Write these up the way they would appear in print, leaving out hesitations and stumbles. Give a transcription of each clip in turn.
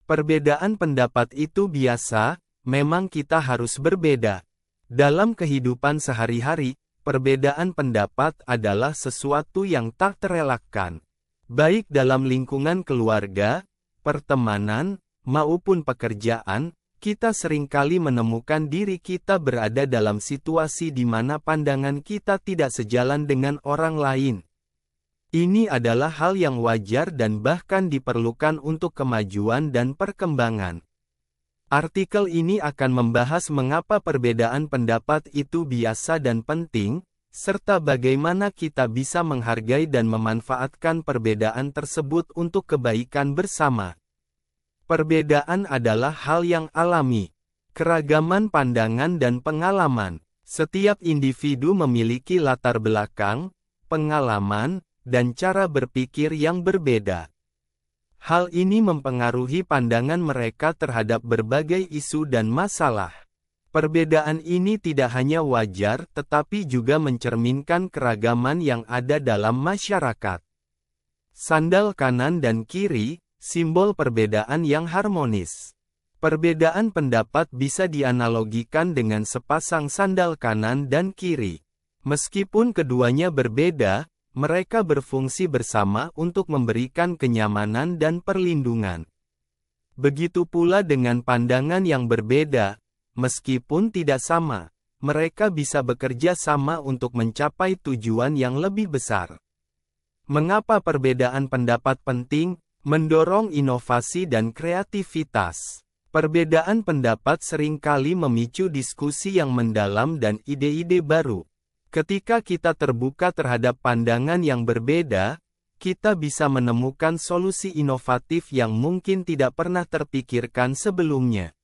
Perbedaan pendapat itu biasa, memang kita harus berbeda. Dalam kehidupan sehari-hari, perbedaan pendapat adalah sesuatu yang tak terelakkan. Baik dalam lingkungan keluarga, pertemanan, maupun pekerjaan, kita seringkali menemukan diri kita berada dalam situasi di mana pandangan kita tidak sejalan dengan orang lain. Ini adalah hal yang wajar dan bahkan diperlukan untuk kemajuan dan perkembangan. Artikel ini akan membahas mengapa perbedaan pendapat itu biasa dan penting, serta bagaimana kita bisa menghargai dan memanfaatkan perbedaan tersebut untuk kebaikan bersama. Perbedaan adalah hal yang alami. Keragaman pandangan dan pengalaman. Setiap individu memiliki latar belakang, pengalaman, dan cara berpikir yang berbeda. Hal ini mempengaruhi pandangan mereka terhadap berbagai isu dan masalah. Perbedaan ini tidak hanya wajar tetapi juga mencerminkan keragaman yang ada dalam masyarakat. Sandal kanan dan kiri, simbol perbedaan yang harmonis. Perbedaan pendapat bisa dianalogikan dengan sepasang sandal kanan dan kiri. Meskipun keduanya berbeda, mereka berfungsi bersama untuk memberikan kenyamanan dan perlindungan. Begitu pula dengan pandangan yang berbeda, meskipun tidak sama, mereka bisa bekerja sama untuk mencapai tujuan yang lebih besar. Mengapa perbedaan pendapat penting? Mendorong inovasi dan kreativitas. Perbedaan pendapat seringkali memicu diskusi yang mendalam dan ide-ide baru. Ketika kita terbuka terhadap pandangan yang berbeda, kita bisa menemukan solusi inovatif yang mungkin tidak pernah terpikirkan sebelumnya.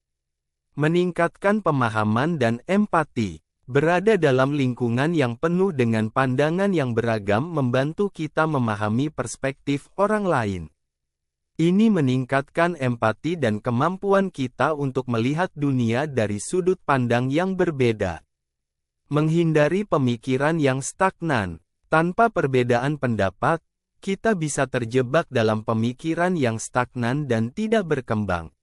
Meningkatkan pemahaman dan empati. Berada dalam lingkungan yang penuh dengan pandangan yang beragam membantu kita memahami perspektif orang lain. Ini meningkatkan empati dan kemampuan kita untuk melihat dunia dari sudut pandang yang berbeda. Menghindari pemikiran yang stagnan. Tanpa perbedaan pendapat, kita bisa terjebak dalam pemikiran yang stagnan dan tidak berkembang.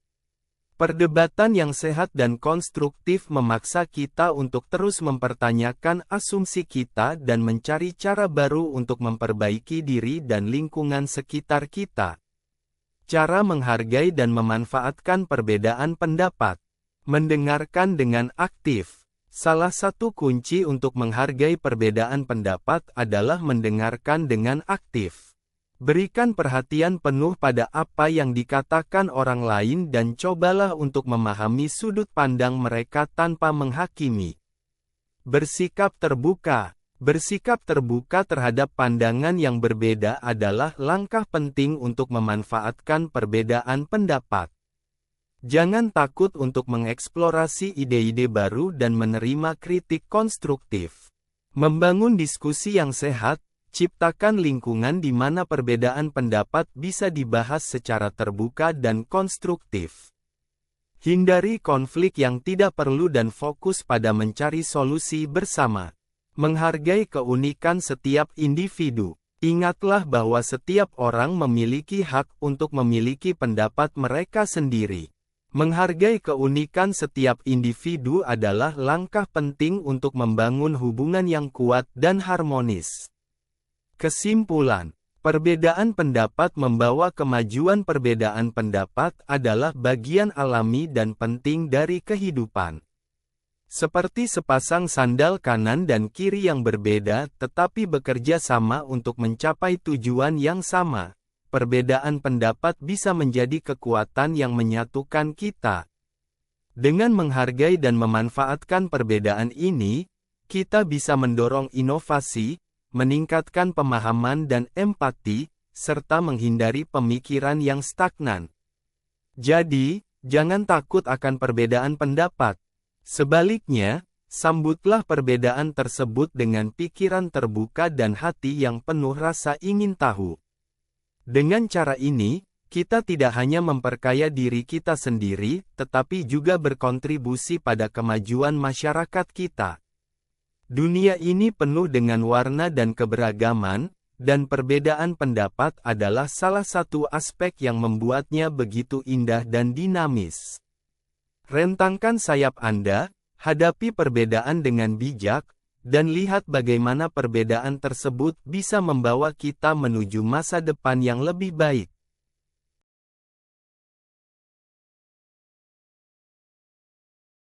Perdebatan yang sehat dan konstruktif memaksa kita untuk terus mempertanyakan asumsi kita dan mencari cara baru untuk memperbaiki diri dan lingkungan sekitar kita. Cara menghargai dan memanfaatkan perbedaan pendapat. Mendengarkan dengan aktif. Salah satu kunci untuk menghargai perbedaan pendapat adalah mendengarkan dengan aktif. Berikan perhatian penuh pada apa yang dikatakan orang lain dan cobalah untuk memahami sudut pandang mereka tanpa menghakimi. Bersikap terbuka. Bersikap terbuka terhadap pandangan yang berbeda adalah langkah penting untuk memanfaatkan perbedaan pendapat. Jangan takut untuk mengeksplorasi ide-ide baru dan menerima kritik konstruktif. Membangun diskusi yang sehat, ciptakan lingkungan di mana perbedaan pendapat bisa dibahas secara terbuka dan konstruktif. Hindari konflik yang tidak perlu dan fokus pada mencari solusi bersama. Menghargai keunikan setiap individu. Ingatlah bahwa setiap orang memiliki hak untuk memiliki pendapat mereka sendiri. Menghargai keunikan setiap individu adalah langkah penting untuk membangun hubungan yang kuat dan harmonis. Kesimpulan, perbedaan pendapat membawa kemajuan. Perbedaan pendapat adalah bagian alami dan penting dari kehidupan. Seperti sepasang sandal kanan dan kiri yang berbeda tetapi bekerja sama untuk mencapai tujuan yang sama. Perbedaan pendapat bisa menjadi kekuatan yang menyatukan kita. Dengan menghargai dan memanfaatkan perbedaan ini, kita bisa mendorong inovasi, meningkatkan pemahaman dan empati, serta menghindari pemikiran yang stagnan. Jadi, jangan takut akan perbedaan pendapat. Sebaliknya, sambutlah perbedaan tersebut dengan pikiran terbuka dan hati yang penuh rasa ingin tahu. Dengan cara ini, kita tidak hanya memperkaya diri kita sendiri, tetapi juga berkontribusi pada kemajuan masyarakat kita. Dunia ini penuh dengan warna dan keberagaman, dan perbedaan pendapat adalah salah satu aspek yang membuatnya begitu indah dan dinamis. Rentangkan sayap Anda, hadapi perbedaan dengan bijak, dan lihat bagaimana perbedaan tersebut bisa membawa kita menuju masa depan yang lebih baik.